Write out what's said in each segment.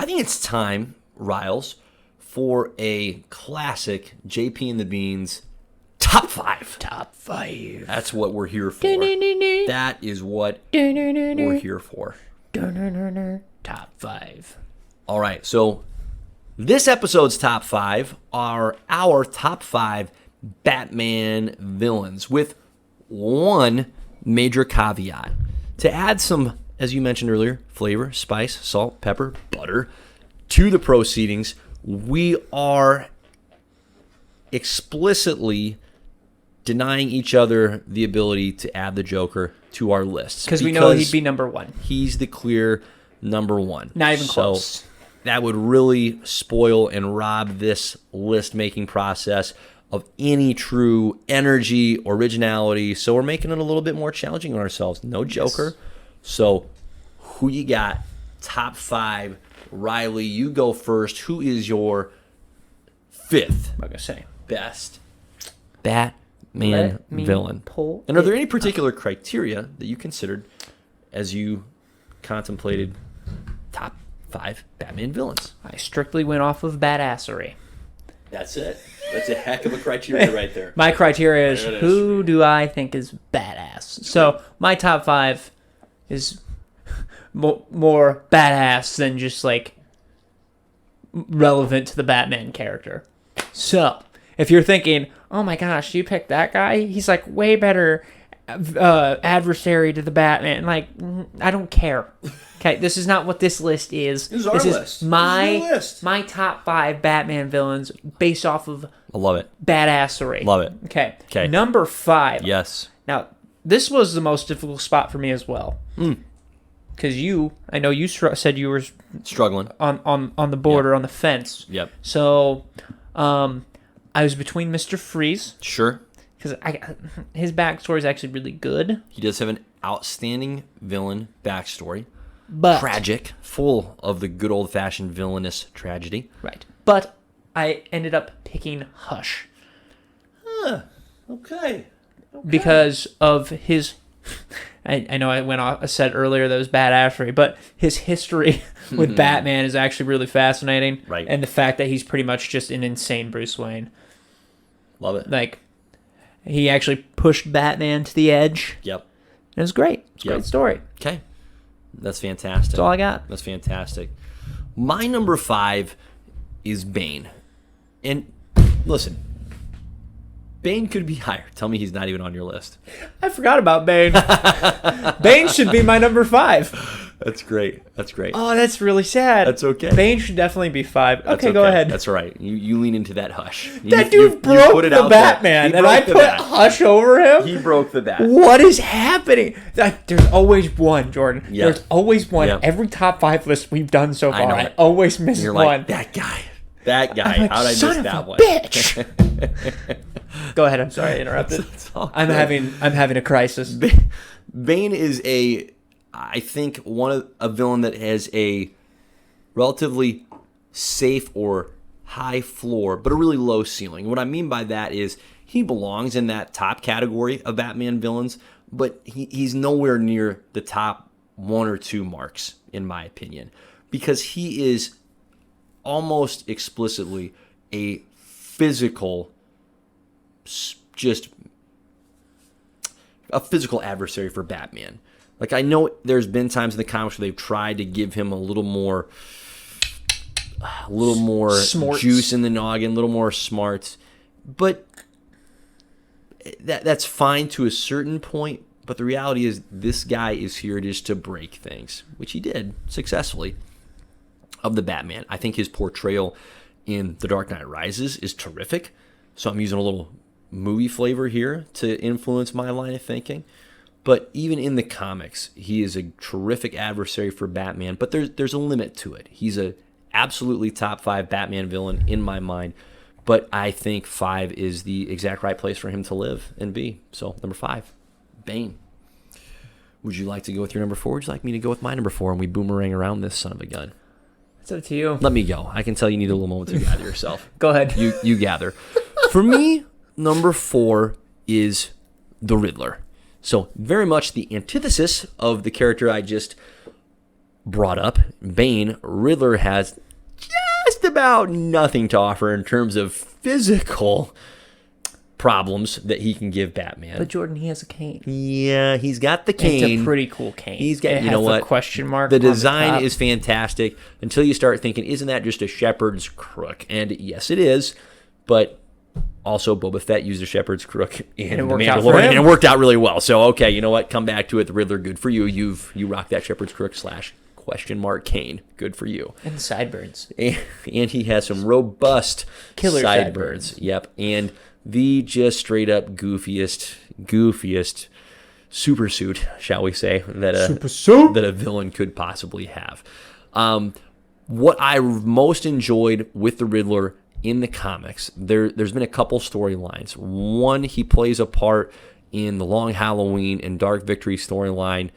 think it's time, Riles, for a classic JP and the Beans top 5. Top 5. That's what we're here for. That is what we're here for. Top 5. All right, so this episode's top 5 are our top 5 Batman villains, with one major caveat. To add some, as you mentioned earlier, flavor, spice, salt, pepper, butter to the proceedings, we are explicitly denying each other the ability to add the Joker to our lists. Because we know he'd be number 1. He's the clear number 1. Not even close. That would really spoil and rob this list-making process of any true energy, originality. So we're making it a little bit more challenging on ourselves. No Joker. Yes. So who you got? Top 5. Riley, you go first. Who is your 5th? I'm going to say best Batman villain? And are there any particular criteria that you considered as you contemplated top 5 Batman villains? I strictly went off of badassery. That's it. That's a heck of a criteria right there. My criteria is who do I think is badass? So my top 5 is more badass than just like relevant to the Batman character. So if you're thinking, oh my gosh, you picked that guy? He's like way better adversary to the Batman. Like, I don't care. Okay, this is not what this list is. This is our list. My top 5 Batman villains based off of I love it. Badassery. Love it. Okay. Number 5. Yes. Now, this was the most difficult spot for me as well. Because I know you said you were struggling on the border, on the fence. Yep. So, I was between Mr. Freeze. Sure. Because his backstory is actually really good. He does have an outstanding villain backstory. But tragic, full of the good old-fashioned villainous tragedy. Right. But I ended up picking Hush. Okay. Because of his... I know I said earlier that it was badassery, but his history with Batman is actually really fascinating. Right. And the fact that he's pretty much just an insane Bruce Wayne. Love it. Like, he actually pushed Batman to the edge. Yep. It was great. It's a great story. Okay. That's fantastic. That's all I got. That's fantastic. My number 5 is Bane. And listen, Bane could be higher. Tell me he's not even on your list. I forgot about Bane. Bane should be my number 5. That's great. That's great. Oh, that's really sad. That's okay. Bane should definitely be 5. Okay, go ahead. That's all right. You lean into that Hush. That dude broke the Batman, and I put Hush over him? He broke the bat. What is happening? There's always one, Jordan. Yep. There's always one. Yep. Every top 5 list we've done so far, I always miss You're one. Like, that guy. I'm like, how did I miss son that of a one? Bitch. Go ahead. I'm sorry I interrupted. I'm having a crisis. Bane is I think a villain that has a relatively safe or high floor, but a really low ceiling. What I mean by that is he belongs in that top category of Batman villains, but he's nowhere near the top 1 or 2 marks, in my opinion, because he is almost explicitly a physical adversary for Batman. Like, I know there's been times in the comics where they've tried to give him a little more Smarts. Juice in the noggin, a little more smarts. But that's fine to a certain point. But the reality is this guy is here just to break things, which he did successfully, of the Batman. I think his portrayal in The Dark Knight Rises is terrific. So I'm using a little movie flavor here to influence my line of thinking. But even in the comics, he is a terrific adversary for Batman. But there's a limit to it. He's a absolutely top 5 Batman villain in my mind. But I think 5 is the exact right place for him to live and be. So number 5, Bane. Would you like to go with your number 4? Would you like me to go with my number 4 and we boomerang around this son of a gun? It's up to you. Let me go. I can tell you need a little moment to gather yourself. Go ahead. You gather. For me, number 4 is the Riddler. So very much the antithesis of the character I just brought up, Bane, Riddler has just about nothing to offer in terms of physical problems that he can give Batman. But Jordan, he has a cane. Yeah, he's got the cane. It's a pretty cool cane. He's got, it you know has what? The question mark. The design is fantastic until you start thinking, isn't that just a shepherd's crook? And yes, it is. But also, Boba Fett used a shepherd's crook in The Mandalorian, and it worked out really well. So, okay, you know what? Come back to it. The Riddler, good for you. You rock that shepherd's crook / question mark cane. Good for you. And the sideburns. And he has some robust killer sideburns. Yep. And the just straight up goofiest super suit, shall we say, that a villain could possibly have. What I most enjoyed with the Riddler in the comics, there's been a couple storylines. One, he plays a part in the Long Halloween and Dark Victory storyline,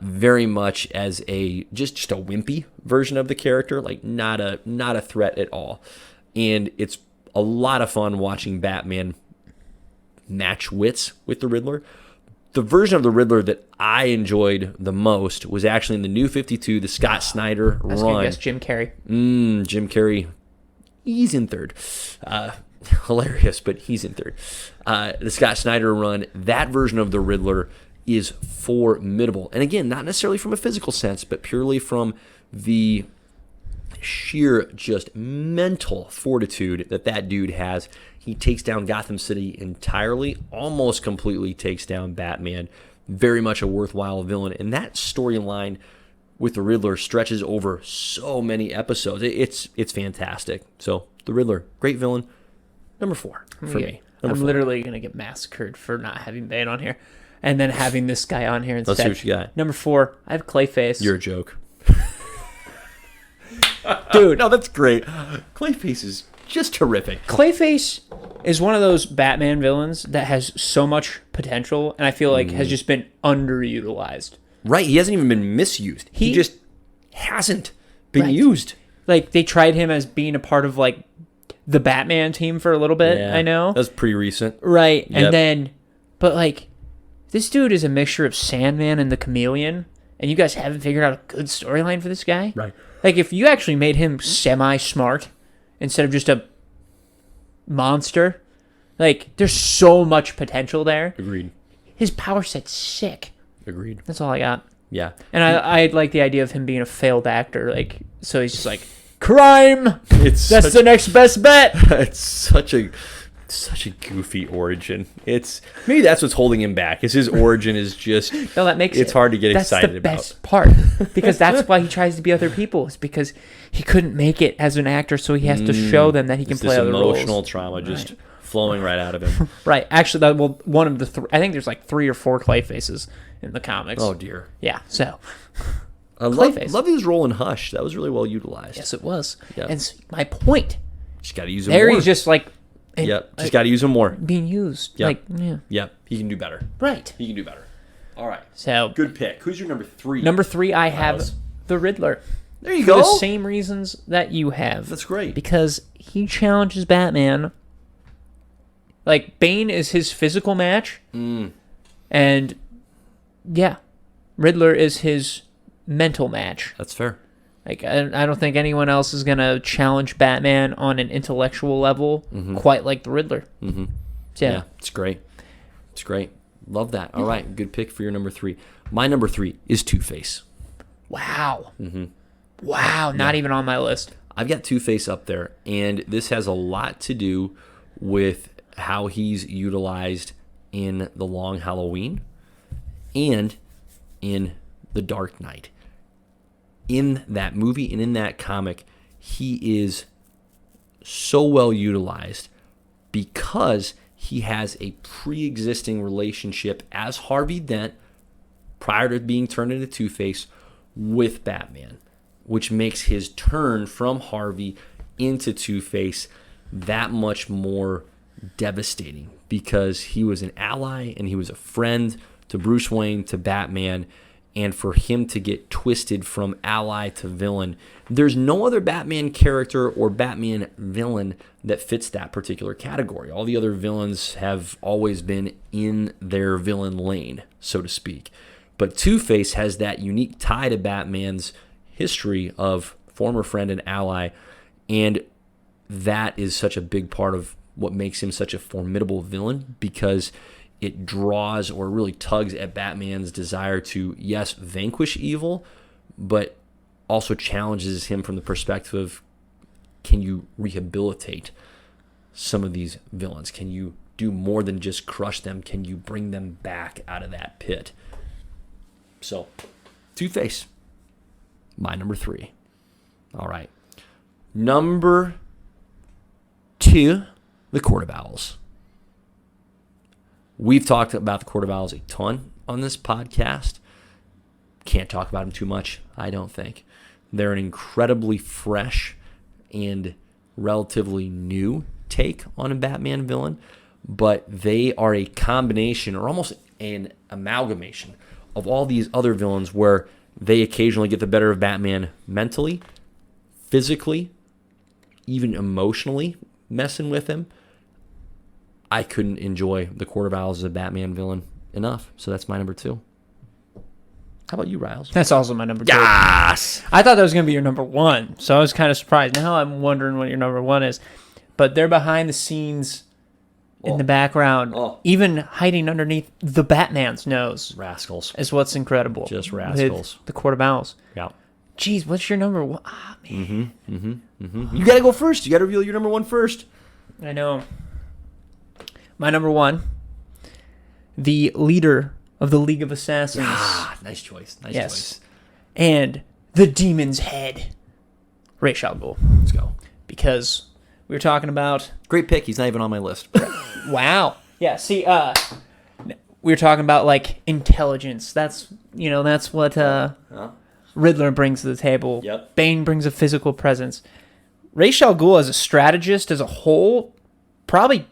very much as a just a wimpy version of the character, like not a threat at all. And it's a lot of fun watching Batman match wits with the Riddler. The version of the Riddler that I enjoyed the most was actually in the New 52, the Scott Snyder run. I was going to guess Jim Carrey. Jim Carrey, he's in third. Hilarious, but he's in third. The Scott Snyder run, that version of the Riddler is formidable. And again, not necessarily from a physical sense, but purely from the sheer just mental fortitude that dude has. He takes down Gotham City entirely, almost completely takes down Batman. Very much a worthwhile villain. And that storyline with the Riddler stretches over so many episodes. It's fantastic. So, the Riddler, great villain. Number 4 for me. I'm literally going to get massacred for not having Bane on here. And then having this guy on here instead. Let's see what you got. Number 4, I have Clayface. You're a joke. Dude. No, that's great. Clayface is just terrific. Clayface is one of those Batman villains that has so much potential, and I feel like has just been underutilized. Right, he hasn't even been misused. He just hasn't been used. Like, they tried him as being a part of, like, the Batman team for a little bit, Yeah, I know. That's pretty recent. Right, Yep. and then, but, like, this dude is a mixture of Sandman and the Chameleon, and you guys haven't figured out a good storyline for this guy? Right. Like, if you actually made him semi-smart instead of just a monster, like, there's so much potential there. Agreed. His power set's sick. Agreed. That's all I got. Yeah. And I like the idea of him being a failed actor. Like, so he's just like, crime! That's the next best bet! It's such a goofy origin. Maybe that's what's holding him back. Is his origin is just no, that makes it's hard to get excited about. That's the best part, because that's why he tries to be other people. It's because he couldn't make it as an actor, so he has to show them that he can play other roles. Emotional trauma just flowing right out of him. Right. Actually, one of the I think there's like 3 or 4 Clayfaces in the comics. Oh dear. Yeah. So. I love his role in Hush. That was really well utilized. Yes, it was. Yeah. And my point. Just got to use him more. He's just like. Yep. Just got to use him more. Being used. Yep. Like, yeah. Yep. He can do better. Right. He can do better. All right. So. Good pick. Who's your number 3? Number 3, I have the Riddler. There you go. go. For the same reasons that you have. That's great. Because he challenges Batman. Like, Bane is his physical match. And, yeah. Riddler is his mental match. That's fair. Like, I don't think anyone else is going to challenge Batman on an intellectual level quite like the Riddler. Mm-hmm. So, yeah, it's great. It's great. Love that. All right, good pick for your number 3. My number 3 is TwoFace. Wow. Wow, not even on my list. I've got TwoFace up there, and this has a lot to do with how he's utilized in The Long Halloween and in The Dark Knight. In that movie and in that comic, he is so well utilized because he has a pre-existing relationship as Harvey Dent prior to being turned into Two-Face with Batman, which makes his turn from Harvey into Two-Face that much more devastating because he was an ally and he was a friend to Bruce Wayne, to Batman, and for him to get twisted from ally to villain, there's no other Batman character or Batman villain that fits that particular category. All the other villains have always been in their villain lane, so to speak. But Two-Face has that unique tie to Batman's history of former friend and ally, and that is such a big part of what makes him such a formidable villain, because it draws or really tugs at Batman's desire to, yes, vanquish evil, but also challenges him from the perspective of, can you rehabilitate some of these villains? Can you do more than just crush them? Can you bring them back out of that pit? So, Two-Face, my number 3. All right. Number 2, the Court of Owls. We've talked about the Court of Owls a ton on this podcast. Can't talk about them too much, I don't think. They're an incredibly fresh and relatively new take on a Batman villain, but they are a combination or almost an amalgamation of all these other villains where they occasionally get the better of Batman mentally, physically, even emotionally messing with him. I couldn't enjoy the Court of Owls as a Batman villain enough, so that's my number 2. How about you, Riles? That's also my number 2. Yes! I thought that was going to be your number 1, so I was kind of surprised. Now I'm wondering what your number 1 is. But they're behind the scenes in the background, even hiding underneath the Batman's nose. Rascals. Is what's incredible. Just rascals. With the Court of Owls. Yeah. Jeez, what's your number 1? Ah, man. You got to go first. You got to reveal your number 1 first. I know. My number 1, the leader of the League of Assassins. Ah, nice choice. Nice choice. And the Demon's Head, Ra's al Ghul. Let's go. Because we were talking about... Great pick. He's not even on my list. Wow. Yeah, see, we were talking about, like, intelligence. That's what Riddler brings to the table. Yep. Bane brings a physical presence. Ra's al Ghul, as a strategist as a whole, probably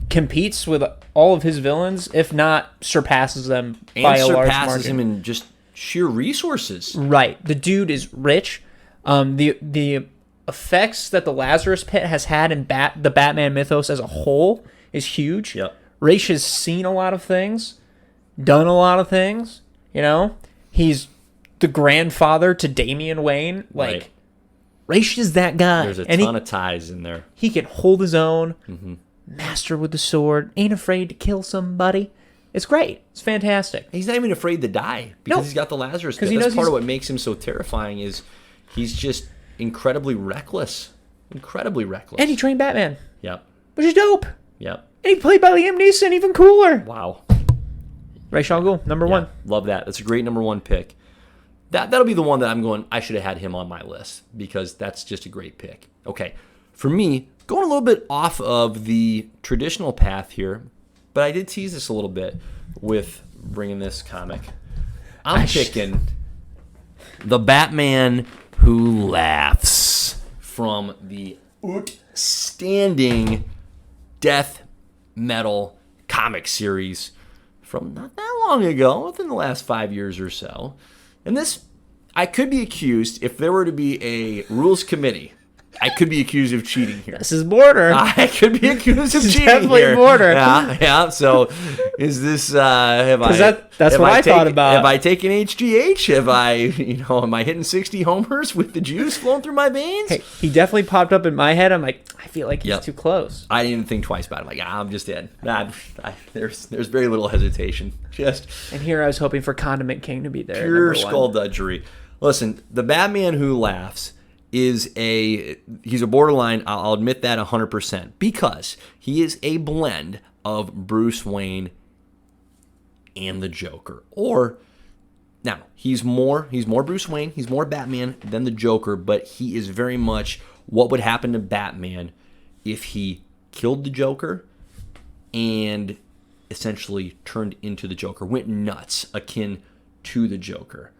competes with all of his villains, if not surpasses them by a large margin. And surpasses him in just sheer resources. Right. The dude is rich. The effects that the Lazarus Pit has had in the Batman mythos as a whole is huge. Yep. Ra's has seen a lot of things, done a lot of things. He's the grandfather to Damian Wayne. Like, right. Ra's is that guy. There's a ton of ties in there. He can hold his own. Mm-hmm. Master with the sword, ain't afraid to kill somebody. It's great. It's fantastic. He's not even afraid to die because he's got the Lazarus Pit. That's part of what makes him so terrifying is he's just incredibly reckless. Incredibly reckless. And he trained Batman. Yep. Which is dope. Yep. And he played by Liam Neeson, even cooler. Wow. Ra's al Ghul, number 1. Love that. That's a great number 1 pick. That'll be the one that I'm going, I should have had him on my list because that's just a great pick. Okay. For me, going a little bit off of the traditional path here, but I did tease this a little bit with bringing this comic. I'm picking the Batman Who Laughs from the outstanding death metal comic series from not that long ago, within the last 5 years or so. And this, I could be accused, if there were to be a rules committee, I could be accused of cheating here. This is border. I could be accused of cheating definitely here. Border. Yeah. So, is this? That's what I thought about. Have I taken HGH? Have I? Am I hitting 60 homers with the juice flowing through my veins? Hey, he definitely popped up in my head. I'm like, I feel like he's too close. I didn't think twice about it. I'm like, I'm just in. There's very little hesitation. And here I was hoping for Condiment King to be there. Pure skullduggery. Listen, the Batman Who Laughs he's a borderline, I'll admit that 100%, because he is a blend of Bruce Wayne and the Joker. Now, he's more Bruce Wayne, he's more Batman than the Joker, but he is very much what would happen to Batman if he killed the Joker and essentially turned into the Joker, went nuts, akin to the Joker.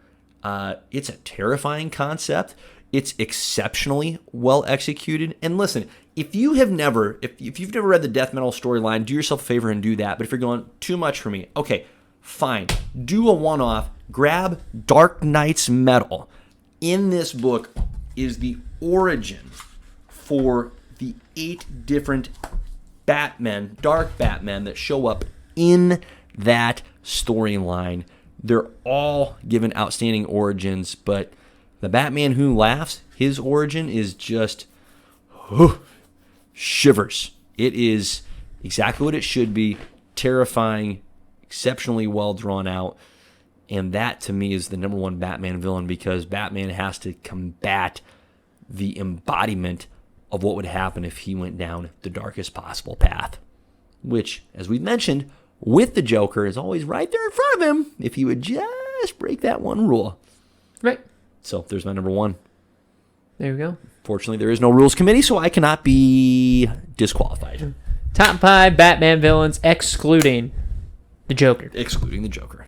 It's a terrifying concept. It's exceptionally well executed. And listen, if you've never read the death metal storyline, do yourself a favor and do that. But if you're going, too much for me, okay, fine. Do a one-off. Grab Dark Knight's Metal. In this book is the origin for the 8 different Batmen, dark Batmen, that show up in that storyline. They're all given outstanding origins, but The Batman Who Laughs, his origin is just shivers. It is exactly what it should be. Terrifying, exceptionally well drawn out. And that, to me, is the number one Batman villain, because Batman has to combat the embodiment of what would happen if he went down the darkest possible path. Which, as we mentioned, with the Joker, is always right there in front of him if he would just break that one rule. Right. So there's my number one. There we go. Fortunately, there is no rules committee, so I cannot be disqualified. Top 5 Batman villains excluding the Joker. Excluding the Joker.